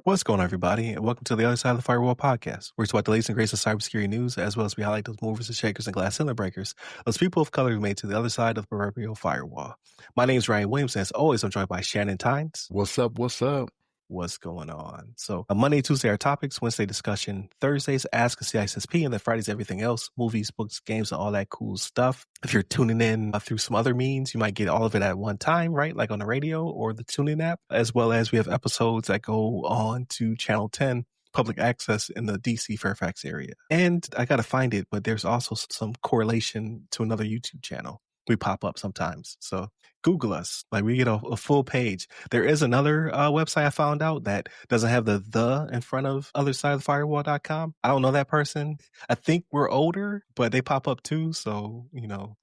What's going on, everybody, and welcome to the Other Side of the Firewall podcast. We're talking about the latest and greatest of cybersecurity news, as well as we highlight those movers and shakers and glass ceiling breakers, those people of color who made it to the other side of the proverbial firewall. My name is Ryan Williams, and as always, I'm joined by Shannon Tynes. What's up? What's up? What's going on? So, Monday and Tuesday are topics, Wednesday discussion, Thursdays Ask a CISSP, and then Fridays everything else, movies, books, games, and all that cool stuff. If you're tuning in through some other means, you might get all of it at one time, right? Like on the radio or the TuneIn app, as well as we have episodes that go on to Channel 10, public access in the DC Fairfax area. And I got to find it, but there's also some correlation to another YouTube channel. We pop up sometimes. So Google us. Like, we get a full page. There is another website I found out that doesn't have the in front of othersideofthefirewall.com. I don't know that person. I think we're older, but they pop up too. So,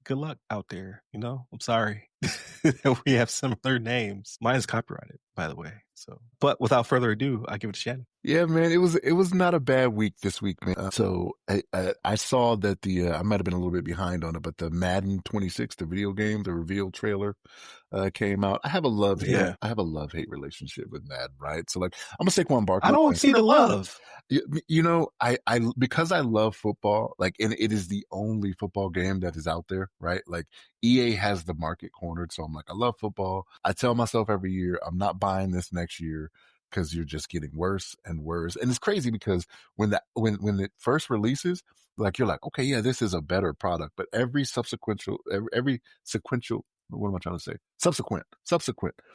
good luck out there. I'm sorry. We have similar names. Mine is copyrighted, by the way. So, but without further ado, I give it to Shannon. Yeah, man, it was not a bad week this week, man. So I saw that I might have been a little bit behind on it, but the Madden 26, the video game, the reveal trailer came out. I have a love-hate relationship with Madden, right? So, like, I'm a Saquon Barkley. I don't see the love. I because I love football, like, and it is the only football game that is out there, right? Like, EA has the market cornered, so I'm like, I love football. I tell myself every year, I'm not buying this next year because you're just getting worse and worse. And it's crazy because when it first releases, like, you're like, okay, yeah, this is a better product. But every sequential, what am I trying to say? Subsequent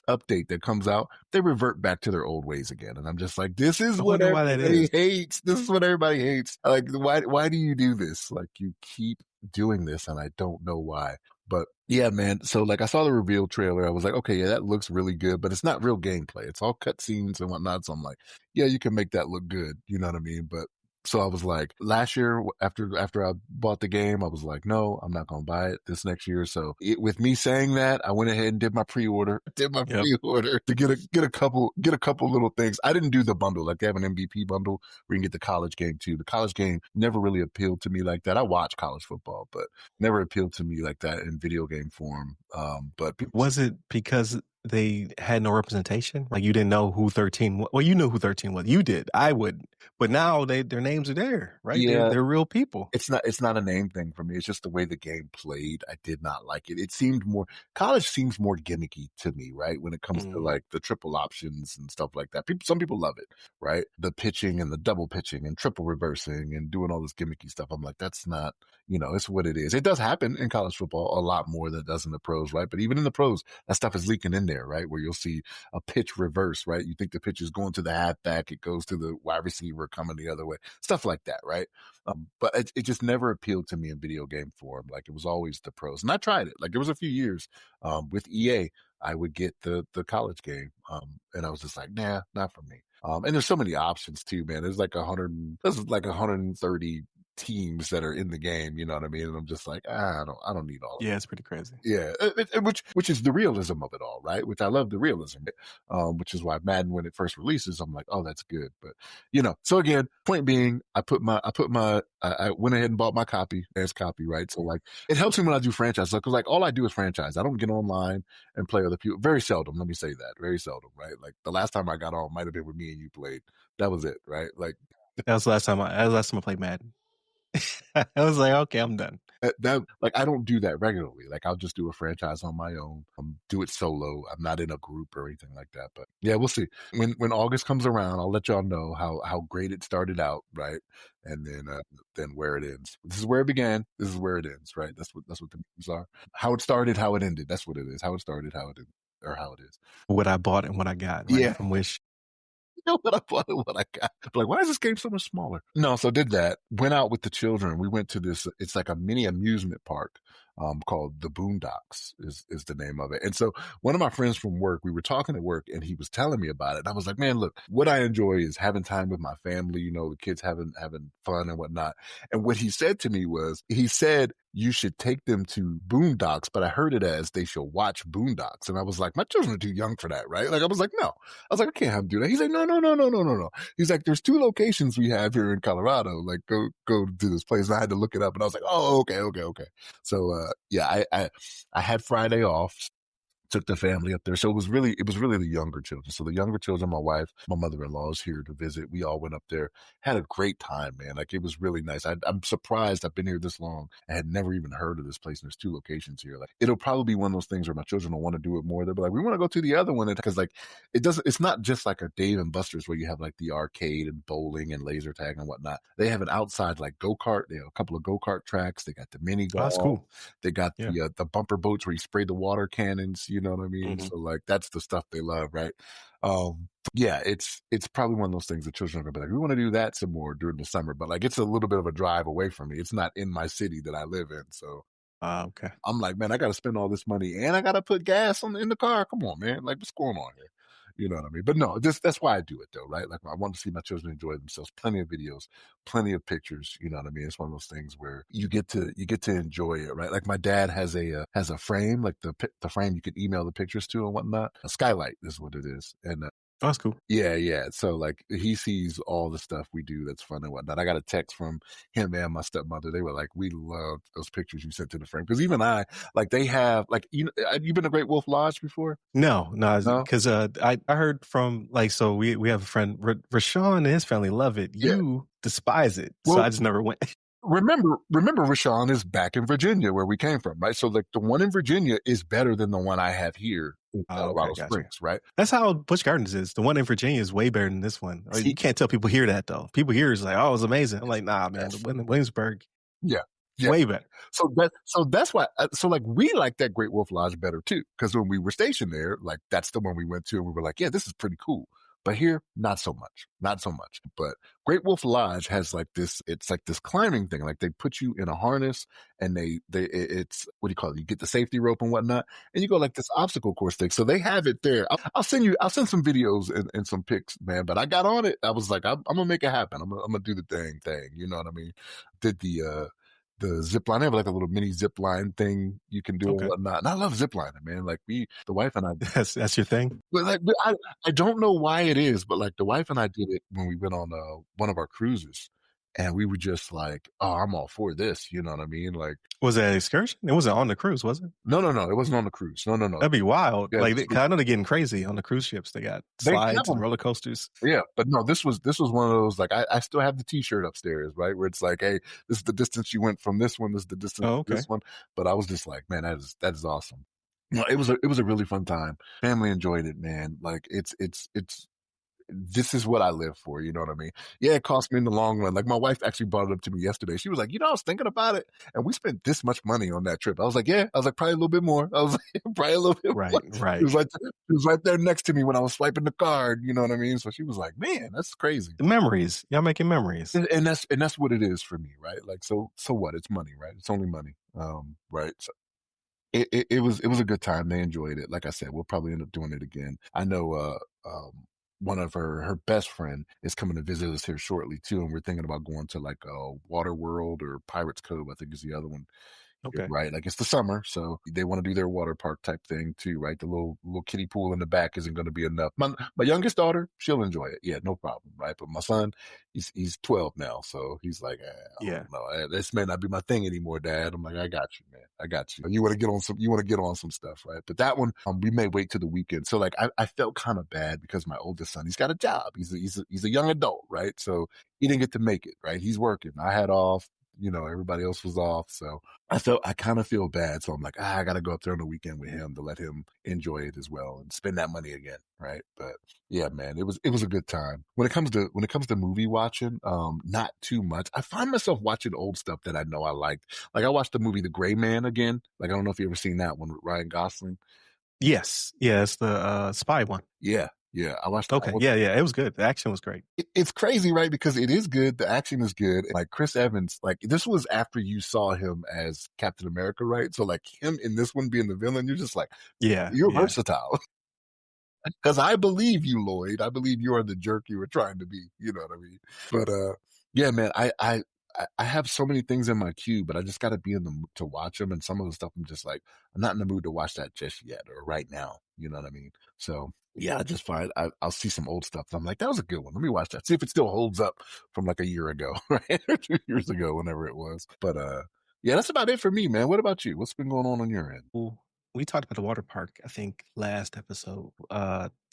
update that comes out, they revert back to their old ways again. And I'm just like, this is what everybody hates. This is what everybody hates. Like, why do you do this? Like, you keep doing this, and I don't know why. But yeah, man. So, like, I saw the reveal trailer. I was like, okay, yeah, that looks really good, but it's not real gameplay. It's all cutscenes and whatnot. So I'm like, yeah, you can make that look good. You know what I mean? But so I was like, last year, after I bought the game, I was like, no, I'm not going to buy it this next year. So with me saying that, I went ahead and did my pre-order to get a couple little things. I didn't do the bundle. Like, they have an MVP bundle where you can get the college game too. The college game never really appealed to me like that. I watch college football, but never appealed to me like that in video game form. But was it because they had no representation? Like, you didn't know who 13 was? Well, you knew who 13 was. You did. I wouldn't. But now their names are there, right? Yeah. They're real people. It's not a name thing for me. It's just the way the game played. I did not like it. College seems more gimmicky to me, right? When it comes to, like, the triple options and stuff like that. Some people love it, right? The pitching and the double pitching and triple reversing and doing all this gimmicky stuff. I'm like, that's not, it's what it is. It does happen in college football a lot more than it does in the pros, right? But even in the pros, that stuff is leaking in there, right? Where you'll see a pitch reverse, right? You think the pitch is going to the halfback, it goes to the wide receiver coming the other way, stuff like that, right? But it just never appealed to me in video game form. Like, it was always the pros, and I tried it. Like, there was a few years with EA, I would get the college game, and I was just like, nah, not for me. And there's so many options too, man. There's like 130 teams that are in the game, you know what I mean? And I'm just like, I don't need all of it. Yeah, it's pretty crazy. Yeah, which is the realism of it all, right? Which I love the realism, which is why Madden, when it first releases, I'm like, oh, that's good. But so again, point being, I went ahead and bought my copy as copy, right? So, like, it helps me when I do franchise stuff, because, like, all I do is franchise. I don't get online and play other people. Very seldom. Let me say that. Very seldom, right? Like, the last time I got on might have been with me and you played. That was it, right? Like, that was the last time I played Madden. I was like, okay, I'm done. Like, I don't do that regularly. Like, I'll just do a franchise on my own, do it solo. I'm not in a group or anything like that. But yeah, we'll see. When August comes around, I'll let y'all know how great it started out, right? And then where it ends. This is where it began. This is where it ends, right? That's what the names are. How it started, how it ended. That's what it is. How it started, how it ended, or how it is. What I bought and what I got, right? Yeah. From Wish. What I bought and what I got. Like, why is this game so much smaller? No, so did that. Went out with the children. We went to this, it's like a mini amusement park called the Boondocks is the name of it. And so one of my friends from work, we were talking at work, and he was telling me about it. And I was like, man, look, what I enjoy is having time with my family, the kids having fun and whatnot. And what he said to me was, he said, you should take them to Boondocks, but I heard it as they should watch Boondocks. And I was like, my children are too young for that, right? Like, I was like, no. I was like, I can't have them do that. He's like, no. He's like, there's 2 locations we have here in Colorado. Like, go to this place. And I had to look it up, and I was like, oh, okay. So, yeah, I had Friday off took the family up there. So it was really the younger children. So the younger children, my wife, my mother-in-law is here to visit. We all went up there, had a great time, man. Like it was really nice. I'm surprised I've been here this long. I had never even heard of this place. And there's two locations here. Like it'll probably be one of those things where my children will want to do it more. They'll be like, we want to go to the other one because like it's not just like a Dave and Buster's where you have like the arcade and bowling and laser tag and whatnot. They have an outside like go-kart. They have a couple of go-kart tracks. They got the mini Oh, that's golf. cool. They got Yeah. the bumper boats where you spray the water cannons. You know what I mean? Mhm. So like that's the stuff they love, right? Yeah, it's probably one of those things the children are gonna be like, we want to do that some more during the summer, but like it's a little bit of a drive away from me. It's not in my city that I live in, so Okay. I'm like, man, I got to spend all this money and I got to put gas in the car. Come on, man. Like, what's going on here? You know what I mean? But no, that's why I do it though, right? Like I want to see my children enjoy themselves. Plenty of videos, plenty of pictures. You know what I mean? It's one of those things where you get to enjoy it, right? Like my dad has a frame, like the frame you can email the pictures to and whatnot. A skylight is what it is, and Oh, that's cool. yeah. So like he sees all the stuff we do that's fun and whatnot. I got a text from him and my stepmother. They were like, "We loved those pictures you sent to the frame." Because even I, like, they have like you been to Great Wolf Lodge before? No, no, No? because I heard from like so we have a friend Rashawn and his family love it. Yeah. You despise it, so Well, I just never went. remember, Rashawn is back in Virginia where we came from, right? So like the one in Virginia is better than the one I have here in Oh, okay, Colorado gotcha. Springs, right? That's how Busch Gardens is. The one in Virginia is way better than this one. You See, can't tell people here that though. People here is like, oh, it was amazing. I'm like, nah, man. The yes. one in Williamsburg, Yeah. Yeah. way better. So that's why. So like we like that Great Wolf Lodge better too, because when we were stationed there, like that's the one we went to, and we were like, yeah, this is pretty cool. But here, not so much, not so much. But Great Wolf Lodge has like this. It's like this climbing thing. Like they put you in a harness, and it's what do you call it? You get the safety rope and whatnot, and you go like this obstacle course thing. So they have it there. I'll send some videos and some pics, man. But I got on it. I was like, I'm gonna make it happen. I'm gonna do the thing. You know what I mean? Did the zip line. They have like a little mini zip line thing you can do and Okay, whatnot. And I love zip lining, man. Like the wife and I, that's your thing. but like, I don't know why it is, but like the wife and I did it when we went on one of our cruises, and we were just like, oh, I'm all for this. You know what I mean? Like, Was that an excursion? It wasn't on the cruise, was it? no, it wasn't on the cruise. No. That'd be wild. Yeah, Like, 'cause I know they're getting crazy on the cruise ships. They got they have slides and them. roller coasters. Yeah, but no, this was one of those like I still have the T-shirt upstairs, right? Where it's like, hey, this is the distance you went from this one. This is the distance Oh, from okay. this one. But I was just like, man, that is awesome. No, it was a really fun time. Family enjoyed it, man. Like it's this is what I live for. You know what I mean? Yeah, it cost me in the long run. Like my wife actually brought it up to me yesterday. She was like, I was thinking about it, and we spent this much money on that trip. I was like, yeah. I was like, probably a little bit more. I was like, probably a little bit more. Right. It was right there next to me when I was swiping the card. You know what I mean? So she was like, man, that's crazy. The memories. Y'all making memories. And that's what it is for me, right? Like, so what? It's money, right? It's only money, right? So it was a good time. They enjoyed it. Like I said, we'll probably end up doing it again. I know one of her best friend is coming to visit us here shortly too, and we're thinking about going to like Water World or Pirates Cove, I think is the other one. Okay. Right, like it's the summer, so they want to do their water park type thing too, right? The little kiddie pool in the back isn't going to be enough. My youngest daughter, she'll enjoy it, yeah, no problem, right? But my son, he's 12 now, so he's like, I Yeah. don't know, this may not be my thing anymore, Dad. I'm like, I got you, man, I got you. You want to get on some stuff, right? But that one, we may wait till the weekend. So like, I felt kind of bad because my oldest son, he's got a job, he's a young adult, right? So he didn't get to make it, right? He's working. I had off. Everybody else was off. So I kind of feel bad. So I'm like, I got to go up there on the weekend with him to let him enjoy it as well and spend that money again. Right. But yeah, man, it was a good time. When it comes to movie watching, not too much. I find myself watching old stuff that I know I liked. Like I watched the movie The Gray Man again. Like, I don't know if you ever seen that one with Ryan Gosling. Yes. Yeah, it's the spy one. Yeah. Yeah. I watched that Okay. one. Yeah. It was good. The action was great. It's crazy, right? Because it is good. The action is good. Like Chris Evans, like this was after you saw him as Captain America, right? So like him in this one being the villain, you're just like, Yeah. you're Yeah. versatile. Because I believe you, Lloyd. I believe you are the jerk you were trying to be. You know what I mean? But yeah, man, I have so many things in my queue, but I just got to be in the mood to watch them. And some of the stuff I'm just like, I'm not in the mood to watch that just yet or right now. You know what I mean? So yeah, I just find I'll see some old stuff. And I'm like, that was a good one. Let me watch that. See if it still holds up from like a year ago, right? Or 2 years ago, whenever it was. But yeah, that's about it for me, man. What about you? What's been going on your end? We talked about the water park, I think, last episode.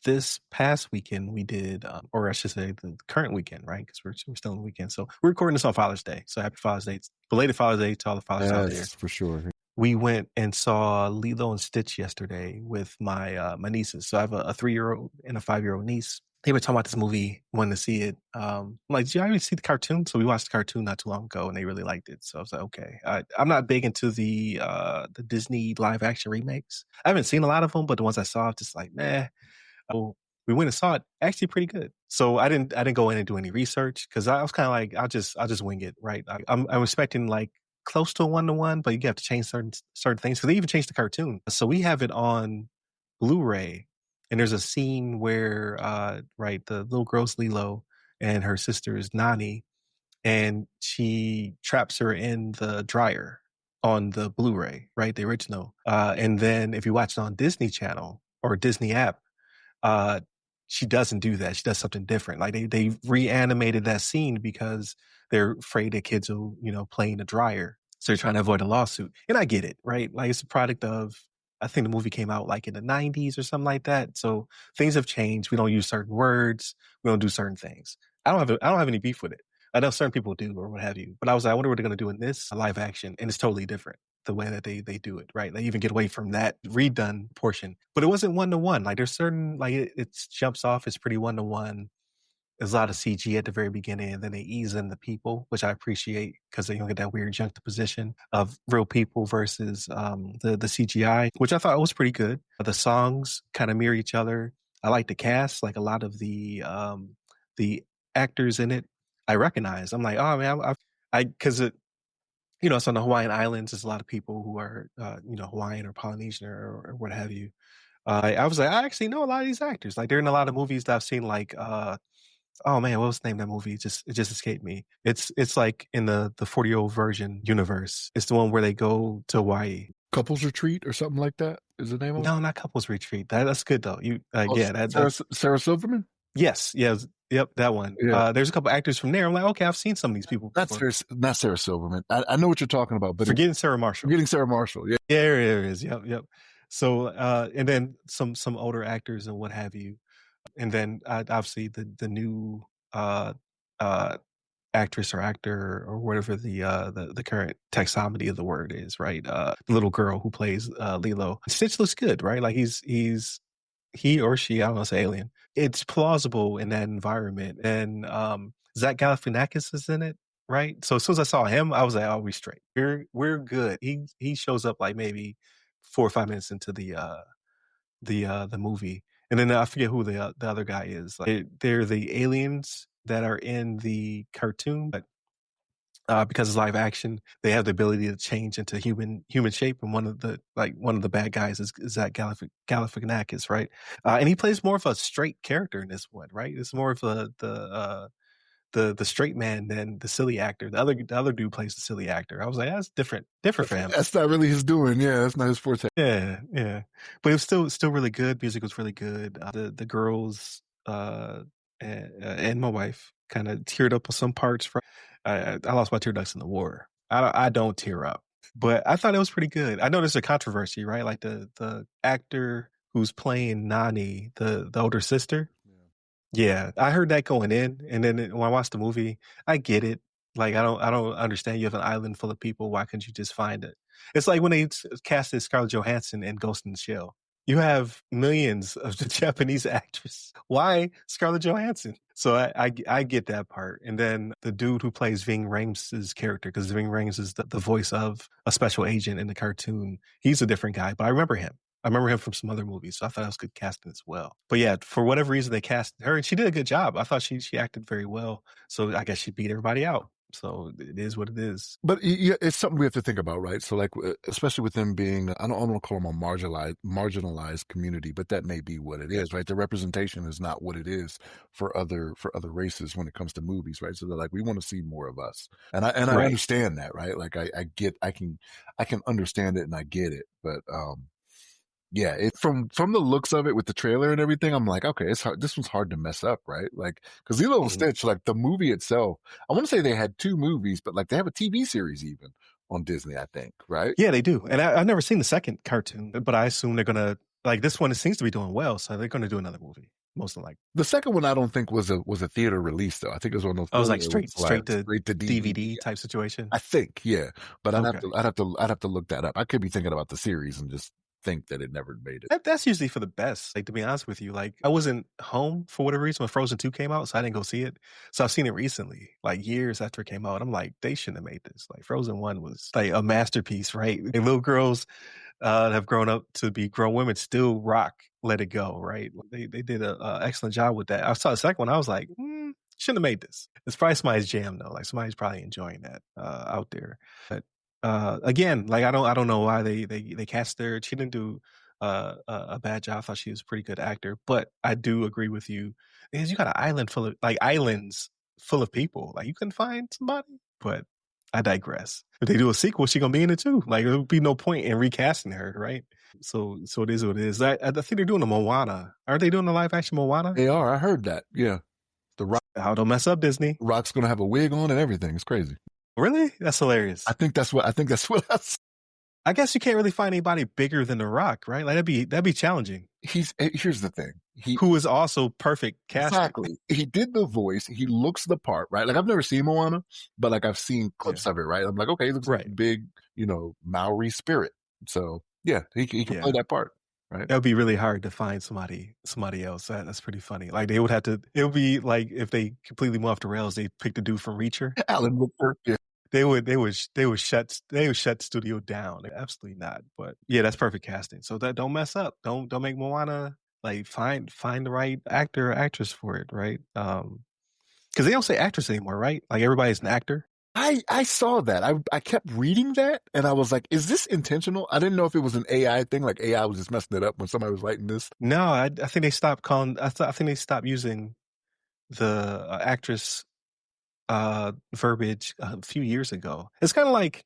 This past weekend we did, or I should say the current weekend, right? Because we're still in the weekend. So we're recording this on Father's Day. So happy Father's Day. Belated Father's Day to all the fathers out there. Yes, for sure. We went and saw Lilo and Stitch yesterday with my nieces. So I have a 3-year-old and a 5-year-old niece. They were talking about this movie, wanting to see it. I'm like, did you already see the cartoon? So we watched the cartoon not too long ago, and they really liked it. So I was like, okay. I'm not big into the Disney live action remakes. I haven't seen a lot of them, but the ones I saw, I'm just like, nah. Oh, we went and saw it. Actually, pretty good. So I didn't go in and do any research because I was kind of like, I'll just wing it, right? I'm expecting like close to a 1-to-1, but you have to change certain things because they even changed the cartoon. So we have it on Blu-ray, and there's a scene where right, the little girl's Lilo and her sister is Nani, and she traps her in the dryer on the Blu-ray, right, the original. And then if you watch it on Disney Channel or Disney app, uh, she doesn't do that. She does something different. Like they reanimated that scene because they're afraid that kids will, play in the dryer. So they're trying to avoid a lawsuit. And I get it, right? Like it's a product of, I think the movie came out like in the 90s or something like that. So things have changed. We don't use certain words. We don't do certain things. I don't have any beef with it. I know certain people do or what have you. But I was like, I wonder what they're going to do in this live action. And it's totally different the way that they do it, right? They even get away from that redone portion. But it wasn't 1-to-1. Like there's certain, like it jumps off, it's pretty 1-to-1. There's a lot of CG at the very beginning, and then they ease in the people, which I appreciate because they don't get that weird juxtaposition of real people versus the CGI, which I thought was pretty good. The songs kind of mirror each other. I like the cast, like a lot of the actors in it. I recognize. I'm like, oh man, because it's on the Hawaiian Islands. There's a lot of people who are, Hawaiian or Polynesian or what have you. I was like, I actually know a lot of these actors. Like they're in a lot of movies that I've seen. Like, oh man, what was the name of that movie? It just escaped me. It's like in the 40-year-old version universe. It's the one where they go to Hawaii. Couples Retreat or something like that is the name of it? No, not Couples Retreat. That's good though. Sarah Silverman? Yes, yep, that one. Yeah. There's a couple actors from there. I'm like, okay, I've seen some of these people before. Not Sarah Silverman. I know what you're talking about, but Forgetting Sarah Marshall. Forgetting Sarah Marshall. Yeah, there it is. Yep. So, and then some older actors and what have you, and then obviously the new actress or actor or whatever the current taxonomy of the word is, right? The little girl who plays Lilo. Stitch looks good, right? Like he or she, I don't know, it's an alien. It's plausible in that environment. And Zach Galifianakis is in it, right? So as soon as I saw him, I was like, oh, we straight. We're good. He shows up like maybe 4 or 5 minutes into the movie. And then I forget who the other guy is. Like, they're the aliens that are in the cartoon, but because it's live action, they have the ability to change into human shape. And one of the bad guys is Zach Galifianakis, right? And he plays more of a straight character in this one, right? It's more of the straight man than the silly actor. The other dude plays the silly actor. I was like, that's different for him. That's not really his doing. Yeah, that's not his forte. Yeah. But it was still really good. Music was really good. The girls and my wife kind of teared up on some parts. I lost my tear ducts in the war. I don't tear up, but I thought it was pretty good. I know there's a controversy, right? Like the actor who's playing Nani, the older sister. Yeah, I heard that going in, and then when I watched the movie, I get it. Like I don't understand. You have an island full of people. Why couldn't you just find it? It's like when they casted Scarlett Johansson in Ghost in the Shell. You have millions of the Japanese actress. Why Scarlett Johansson? So I get that part. And then the dude who plays Ving Rhames' character, because Ving Rhames is the voice of a special agent in the cartoon. He's a different guy, but I remember him. I remember him from some other movies, so I thought it was good casting as well. But yeah, for whatever reason, they cast her, and she did a good job. I thought she acted very well, so I guess she beat everybody out. So it is what it is. But it's something we have to think about, right? So, like, especially with them being, I don't want to call them a marginalized community, but that may be what it is, right? The representation is not what it is for other races when it comes to movies, right? So they're like, we want to see more of us, and I understand that, right? Like, I can understand it and I get it, but yeah, from the looks of it with the trailer and everything, I'm like, okay, it's hard. This one's hard to mess up, right? Like, because Lilo and Stitch, like the movie itself, I want to say they had 2 movies, but like they have a TV series even on Disney, I think, right? Yeah, they do. And I've never seen the second cartoon, but I assume they're gonna like this one. It seems to be doing well, so they're gonna do another movie, most likely. The second one I don't think was a theater release though. I think it was one of I was those like where it was straight to straight to DVD. DVD type situation. I think, yeah. But Okay. I'd have to look that up. I could be thinking about the series and just think that it never made it. That's usually for the best. Like to be honest with you, like I wasn't home for whatever reason when Frozen 2 came out, so I didn't go see it. So I've seen it recently, like years after it came out. I'm like, they shouldn't have made this. Like Frozen 1 was like a masterpiece, right? And little girls have grown up to be grown women still rock Let It Go, right? They did a excellent job with that. I saw the second one, I was like, shouldn't have made this. It's probably somebody's jam though. Like somebody's probably enjoying that out there. But again, like I don't know why they cast her. She didn't do a bad job. I thought she was a pretty good actor. But I do agree with you because you got an island full of like islands full of people. Like you can find somebody, but I digress. If they do a sequel, she gonna be in it too. Like there would be no point in recasting her, right? So it is what it is. I think they're doing a Moana. Aren't they doing a live action Moana? They are. I heard that. Yeah. The Rock. Oh, don't mess up, Disney. Rock's gonna have a wig on and everything. It's crazy. Really? That's hilarious. I think that's what I I guess you can't really find anybody bigger than The Rock, right? Like that'd be challenging. Here's the thing. Who is also perfect casting. Exactly. He did the voice. He looks the part, right? Like I've never seen Moana, but like I've seen clips of it, right? I'm like, okay, he looks like a big, Maori spirit. So yeah, he can play that part. Right. That would be really hard to find somebody else. That's pretty funny. Like they would have to. It would be like if they completely went off the rails. They picked a dude from Reacher. Alan Woodford. Yeah. They would shut the studio down. Absolutely not. But yeah, that's perfect casting. So that don't mess up. Don't make Moana. Like find the right actor or actress for it, right? Because they don't say actress anymore, right? Like everybody's an actor. I saw that. I kept reading that and I was like, is this intentional? I didn't know if it was an AI thing, like AI was just messing it up when somebody was writing this. No, I think they stopped calling. I think they stopped using the actress verbiage a few years ago. It's kind of like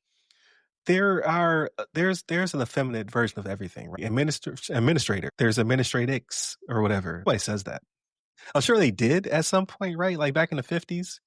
there's an effeminate version of everything, right? Administrator. There's administratix or whatever. Nobody says that. I'm sure they did at some point, right? Like back in the 50s.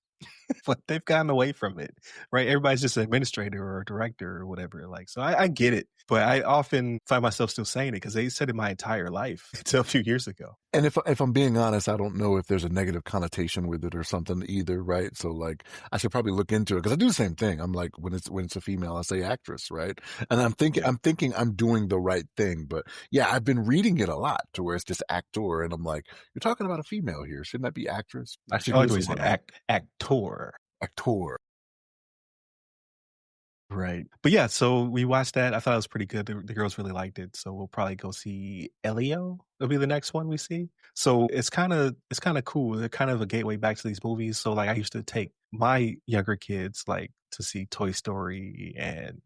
But they've gotten away from it, right? Everybody's just an administrator or a director or whatever. Like, so I get it, but I often find myself still saying it because they said it my entire life until a few years ago. And if I'm being honest, I don't know if there's a negative connotation with it or something either, right? So like, I should probably look into it because I do the same thing. I'm like, when it's a female, I say actress, right? And I'm thinking I'm doing the right thing, but yeah, I've been reading it a lot to where it's just actor, and I'm like, you're talking about a female here, shouldn't that be actress? I should always say actor. Actor. Right. But yeah, so we watched that. I thought it was pretty good. The girls really liked it. So we'll probably go see Elio. It'll be the next one we see. So it's kind of cool. They're kind of a gateway back to these movies. So like I used to take my younger kids like to see Toy Story and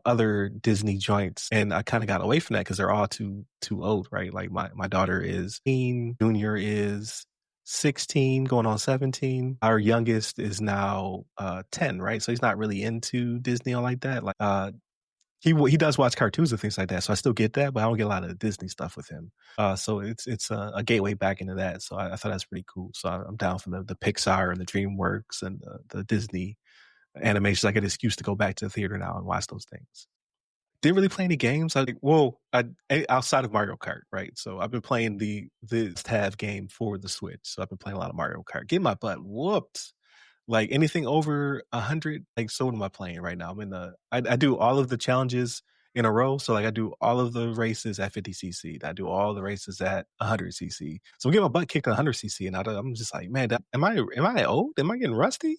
other Disney joints. And I kind of got away from that because they're all too old, right? Like my daughter is 18, Junior is 16 going on 17. Our youngest is now 10, right? So he's not really into Disney or like that. Like he does watch cartoons and things like that. So I still get that, but I don't get a lot of Disney stuff with him. So it's a gateway back into that. So I thought that's pretty cool. So I'm down for the Pixar and the DreamWorks and the Disney animations. I get an excuse to go back to the theater now and watch those things. Didn't really play any games. Outside of Mario Kart, right? So I've been playing the have game for the Switch. So I've been playing a lot of Mario Kart. Getting my butt whooped. Like anything over 100, like so what am I playing right now? I'm in I do all of the challenges in a row. So like I do all of the races at 50cc. I do all the races at 100cc. So I'm getting my butt kicked at 100cc, and I'm just like, man, am I old? Am I getting rusty?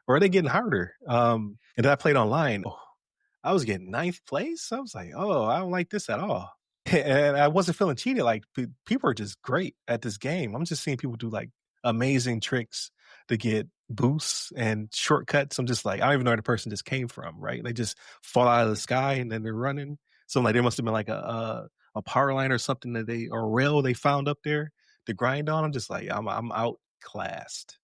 Or are they getting harder? And then I played online. I was getting 9th place. I was like, oh, I don't like this at all. And I wasn't feeling cheated. Like people are just great at this game. I'm just seeing people do like amazing tricks to get boosts and shortcuts. I'm just like, I don't even know where the person just came from, right? They just fall out of the sky and then they're running. So like there must have been like a power line or something or a rail they found up there to grind on. I'm just like, I'm outclassed.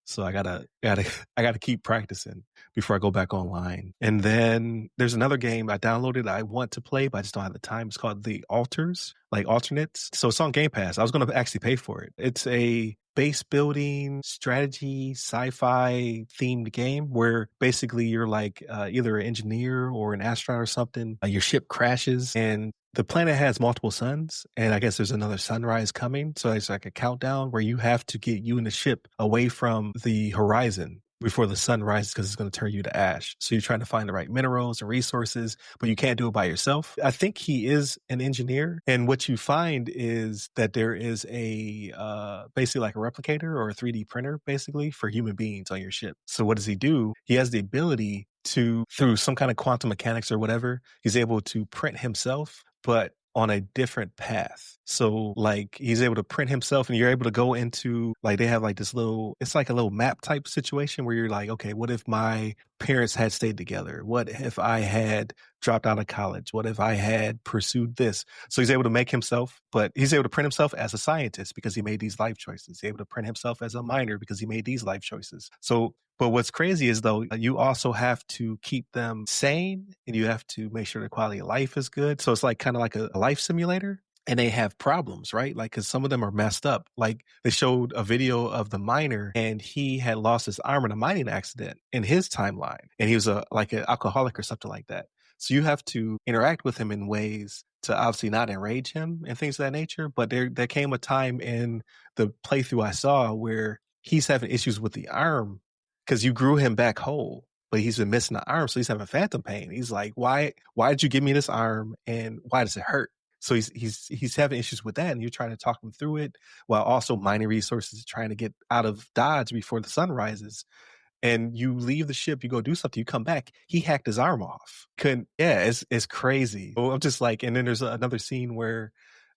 So I gotta keep practicing before I go back online. And then there's another game I downloaded I want to play, but I just don't have the time. It's called The Alters, like alternates. So it's on Game Pass. I was going to actually pay for it. It's a base building, strategy, sci-fi themed game where basically you're like either an engineer or an astronaut or something. Your ship crashes and the planet has multiple suns, and I guess there's another sunrise coming. So it's like a countdown where you have to get you and the ship away from the horizon before the sun rises because it's going to turn you to ash. So you're trying to find the right minerals and resources, but you can't do it by yourself. I think he is an engineer. And what you find is that there is a basically like a replicator or a 3D printer basically for human beings on your ship. So what does he do? He has the ability to, through some kind of quantum mechanics or whatever, he's able to print himself, but on a different path. So like he's able to print himself and you're able to go into like they have like this little, it's like a little map type situation where you're like, okay, what if my parents had stayed together? What if I had dropped out of college? What if I had pursued this? So he's able to make himself, but he's able to print himself as a scientist because he made these life choices. He's able to print himself as a miner because he made these life choices. So but what's crazy is though, you also have to keep them sane and you have to make sure the quality of life is good. So it's like kind of like a life simulator and they have problems, right? Like, cause some of them are messed up. Like they showed a video of the miner and he had lost his arm in a mining accident in his timeline. And he was like an alcoholic or something like that. So you have to interact with him in ways to obviously not enrage him and things of that nature. But there came a time in the playthrough I saw where he's having issues with the arm because you grew him back whole, but he's been missing the arm, so he's having phantom pain. He's like, "Why did you give me this arm, and why does it hurt?" So he's having issues with that, and you're trying to talk him through it while also mining resources, trying to get out of Dodge before the sun rises. And you leave the ship, you go do something, you come back, he hacked his arm off. It's crazy. So I'm just like, and then there's another scene where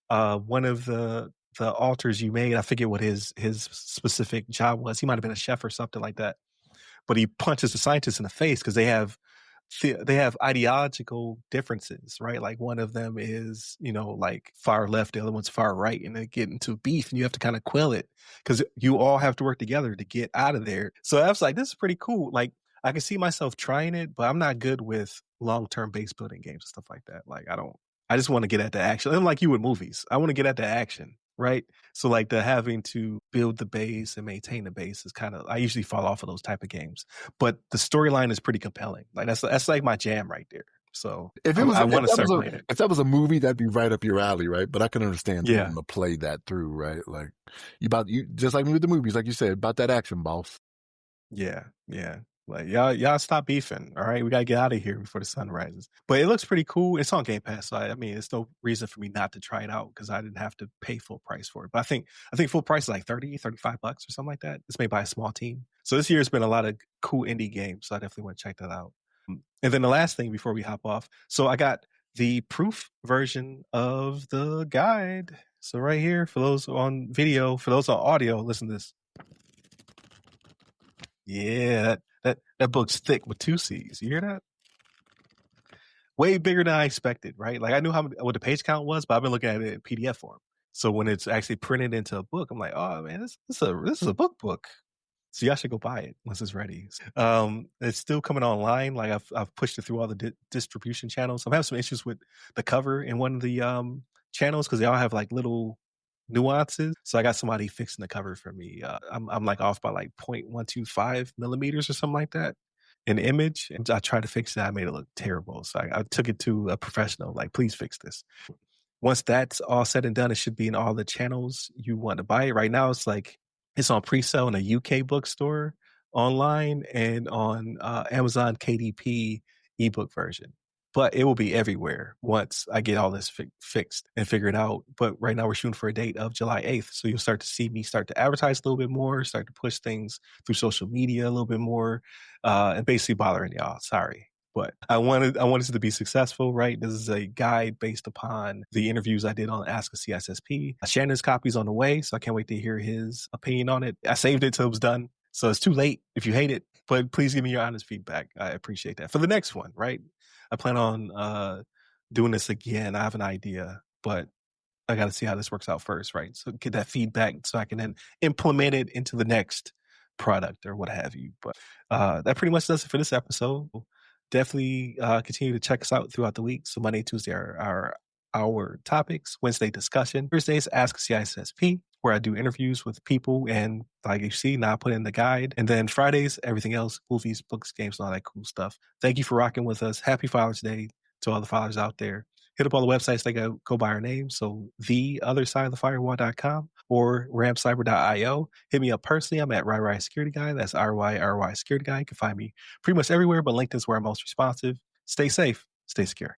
one of the alters you made, I forget what his specific job was. He might have been a chef or something like that, but he punches the scientists in the face because they have ideological differences, right? Like one of them is, like far left, the other one's far right, and they get into beef and you have to kind of quell it because you all have to work together to get out of there. So I was like, this is pretty cool. Like I can see myself trying it, but I'm not good with long-term base building games and stuff like that. Like I just want to get at the action. I'm like you with movies. I want to get at the action, right? So like the having to build the base and maintain the base is kind of, I usually fall off of those type of games, but the storyline is pretty compelling. Like that's like my jam right there. So I want to start playing it. If that was a movie, that'd be right up your alley, right? But I can understand Yeah. wanting to play that through, right? Like you just like me with the movies, like you said, about that action, boss. Yeah. Like y'all stop beefing. All right, we gotta get out of here before the sun rises. But it looks pretty cool. It's on Game Pass, so I mean, it's no reason for me not to try it out because I didn't have to pay full price for it. But I think full price is like $35 or something like that. It's made by a small team. So this year's been a lot of cool indie games. So I definitely want to check that out. And then the last thing before we hop off, so I got the proof version of the guide. So right here, for those on video, for those on audio, listen to this. Yeah, that book's thick with 2 C's. You hear that? Way bigger than I expected, right? Like I knew what the page count was, but I've been looking at it in PDF form. So when it's actually printed into a book, I'm like, oh man, this is a book. So y'all should go buy it once it's ready. It's still coming online. Like I've pushed it through all the distribution channels. I'm having some issues with the cover in one of the channels because they all have like little nuances. So I got somebody fixing the cover for me. I'm like off by like 0.125 millimeters or something like that in the image. And I tried to fix it. I made it look terrible. So I took it to a professional, like, please fix this. Once that's all said and done, it should be in all the channels you want to buy it. Right now, it's on pre-sale in a UK bookstore online and on Amazon KDP ebook version. But it will be everywhere once I get all this fixed and figured out. But right now we're shooting for a date of July 8th. So you'll start to see me start to advertise a little bit more, start to push things through social media a little bit more, and basically bothering y'all. Sorry. But I wanted it to be successful, right? This is a guide based upon the interviews I did on Ask a CSSP. Shannon's copy's on the way, so I can't wait to hear his opinion on it. I saved it till it was done, so it's too late if you hate it. But please give me your honest feedback. I appreciate that. For the next one, right? I plan on doing this again. I have an idea, but I got to see how this works out first, right? So get that feedback so I can then implement it into the next product or what have you. But that pretty much does it for this episode. Definitely continue to check us out throughout the week. So Monday, Tuesday are our topics. Wednesday, discussion. Thursdays, Ask CISSP. where I do interviews with people, and like you see, now I put in the guide. And then Fridays, everything else, movies, books, games, and all that cool stuff. Thank you for rocking with us. Happy Father's Day to all the fathers out there. Hit up all the websites that go by our name. So theothersideofthefirewall.com or ramcyber.io. Hit me up personally. I'm at RyRy Security Guy. That's RYRY Security Guy. You can find me pretty much everywhere, but LinkedIn's where I'm most responsive. Stay safe. Stay secure.